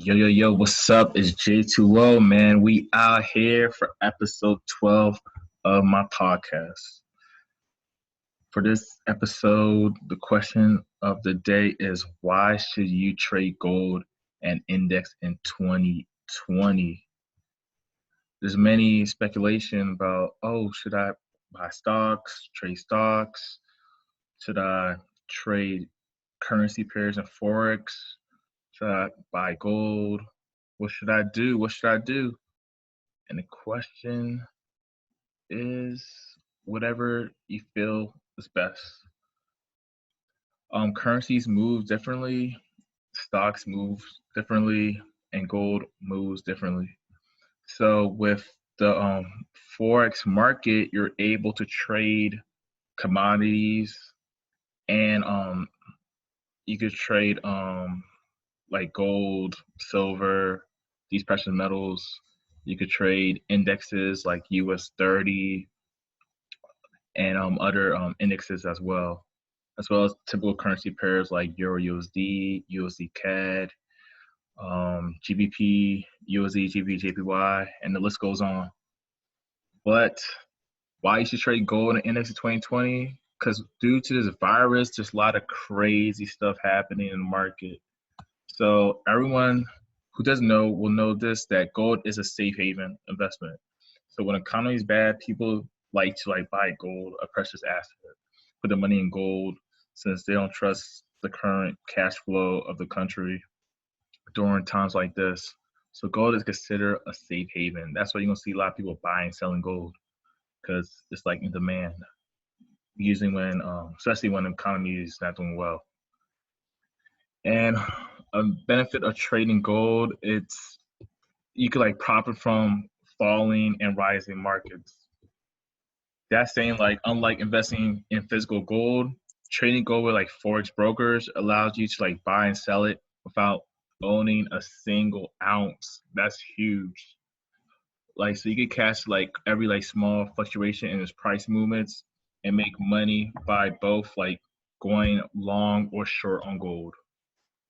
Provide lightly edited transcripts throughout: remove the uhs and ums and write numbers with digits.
Yo, what's up? It's J2O, man. We out here for episode 12 of my podcast. For this episode, the question of the day is why should you trade gold and index in 2020? There's many speculation about, should I buy stocks, trade stocks? Should I trade currency pairs and forex? Should I buy gold? What should I do? What should I do? And the question is whatever you feel is best. Currencies move differently, stocks move differently, and gold moves differently. So with the forex market, you're able to trade commodities, and you could trade like gold, silver, these precious metals. You could trade indexes like US 30 and other indexes as well as typical currency pairs like Euro USD, USD CAD, GBP, USD, GBP, JPY, and the list goes on. But why you should trade gold and index in 2020? Because due to this virus, there's a lot of crazy stuff happening in the market. So everyone who doesn't know will know this, that gold is a safe haven investment. So when the economy is bad, people like to buy gold, a precious asset, put the money in gold since they don't trust the current cash flow of the country during times like this. So gold is considered a safe haven. That's why you're gonna see a lot of people buying, selling gold because it's like in demand. Usually when, especially when the economy is not doing well. And a benefit of trading gold, it's you could profit from falling and rising markets. That's saying unlike investing in physical gold, trading gold with forex brokers allows you to buy and sell it without owning a single ounce. That's huge. So you could catch every small fluctuation in its price movements and make money by both going long or short on gold.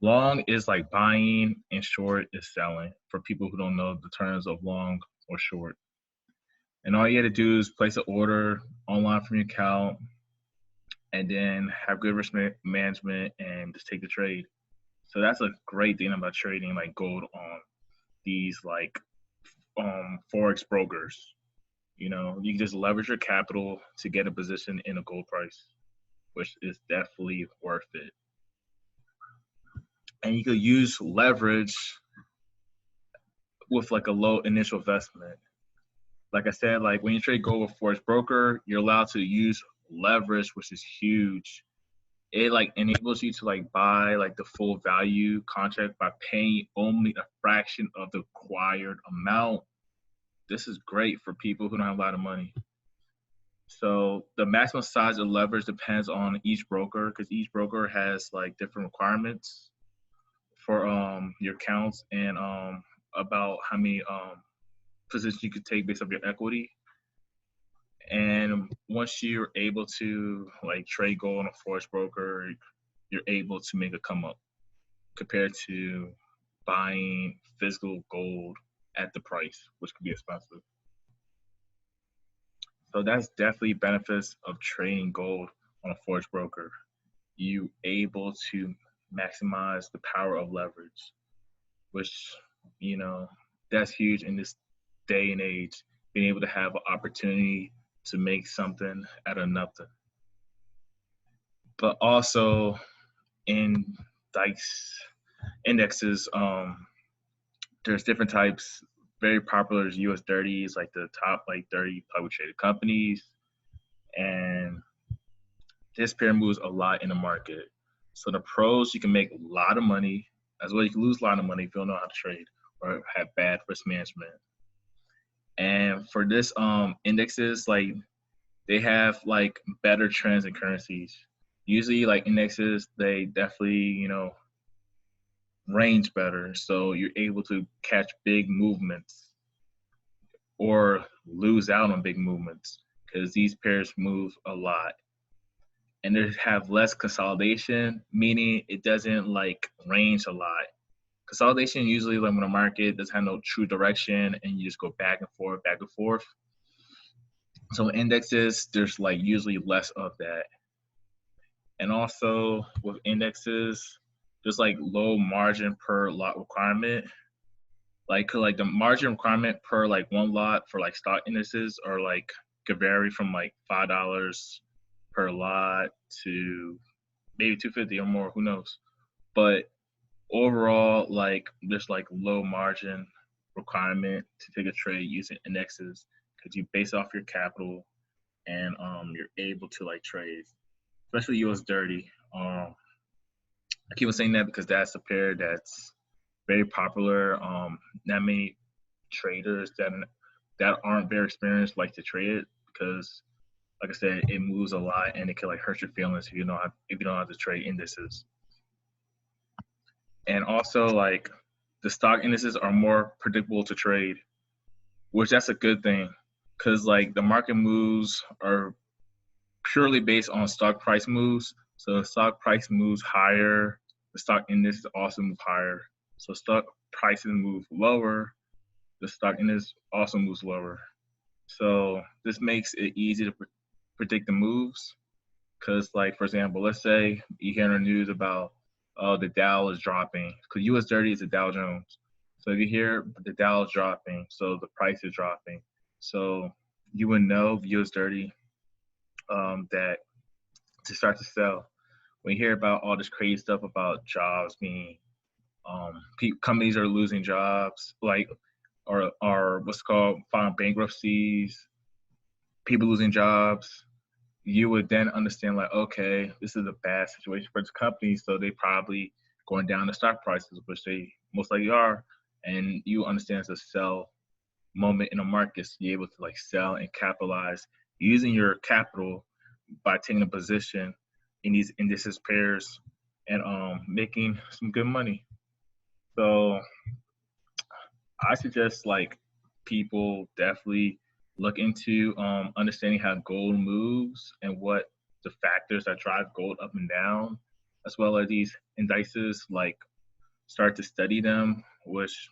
Long is buying and short is selling for people who don't know the terms of long or short. And all you have to do is place an order online from your account and then have good risk management and just take the trade. So that's a great thing about trading gold on these forex brokers. You can just leverage your capital to get a position in a gold price, which is definitely worth it. And you could use leverage with a low initial investment. Like I said, when you trade gold with forex broker, you're allowed to use leverage, which is huge. It enables you to buy the full value contract by paying only a fraction of the required amount. This is great for people who don't have a lot of money. So the maximum size of leverage depends on each broker because each broker has different requirements for your accounts and about how many positions you could take based off your equity. And once you're able to trade gold on a forex broker, you're able to make a come up compared to buying physical gold at the price, which could be expensive. So that's definitely benefits of trading gold on a forex broker. You able to maximize the power of leverage, which that's huge in this day and age. Being able to have an opportunity to make something out of nothing. But also in indexes, there's different types. Very popular is US 30s, the top 30 publicly traded companies. And this pair moves a lot in the market. So the pros, you can make a lot of money, as well you can lose a lot of money if you don't know how to trade or have bad risk management. And for this indexes, they have better trends in currencies. Usually indexes, they definitely, range better. So you're able to catch big movements or lose out on big movements because these pairs move a lot. And they have less consolidation, meaning it doesn't range a lot. Consolidation usually like when a market doesn't have no true direction and you just go back and forth, back and forth. So indexes, there's like usually less of that. And also with indexes, there's like low margin per lot requirement. Like the margin requirement per like one lot for like stock indices or like could vary from like $5 per lot to maybe 250 or more, who knows. But overall, like there's like low margin requirement to take a trade using indexes because you base off your capital and you're able to like trade, especially US dirty. I keep on saying that because that's a pair that's very popular. Not many traders that aren't very experienced like to trade it because, like I said, it moves a lot and it can like hurt your feelings if you don't have to trade indices. And also like the stock indices are more predictable to trade, which that's a good thing because like the market moves are purely based on stock price moves. So if stock price moves higher, the stock index also move higher. So stock prices move lower, the stock index also moves lower. So this makes it easy to predict the moves. Because, like, for example, let's say you hear in the news about the Dow is dropping, because US 30 is the Dow Jones. So if you hear the Dow is dropping, so the price is dropping. So you would know US 30 that to start to sell. When you hear about all this crazy stuff about jobs being, companies are losing jobs, like, or what's called filing bankruptcies, people losing jobs, you would then understand like, okay, this is a bad situation for this company, so they probably going down the stock prices, which they most likely are, and you understand it's a sell moment in the market, so you're able to like sell and capitalize using your capital by taking a position in these indices pairs and making some good money. So I suggest like people definitely look into understanding how gold moves and what the factors that drive gold up and down, as well as these indices. Like start to study them, which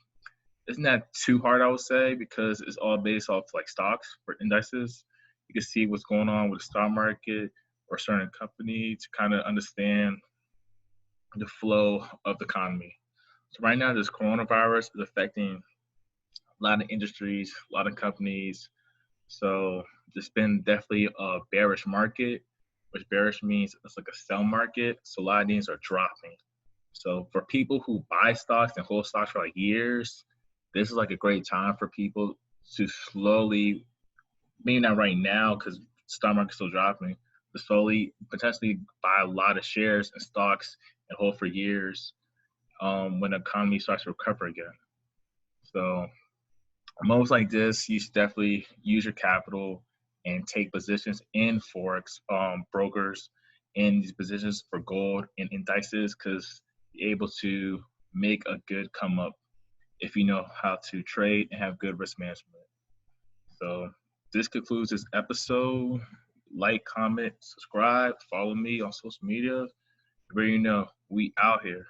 isn't that too hard, I would say, because it's all based off like stocks for indices. You can see what's going on with the stock market or a certain company to kind of understand the flow of the economy. So right now, this coronavirus is affecting a lot of industries, a lot of companies. So there's been definitely a bearish market, which bearish means it's like a sell market. So a lot of these are dropping. So for people who buy stocks and hold stocks for like years, this is like a great time for people to slowly, maybe not right now because stock market's still dropping, but slowly potentially buy a lot of shares and stocks and hold for years when the economy starts to recover again. So moves like this, you should definitely use your capital and take positions in forex brokers in these positions for gold and indices because you're able to make a good come up if you know how to trade and have good risk management. So this concludes this episode. Like, comment, subscribe, follow me on social media. Where you know we out here.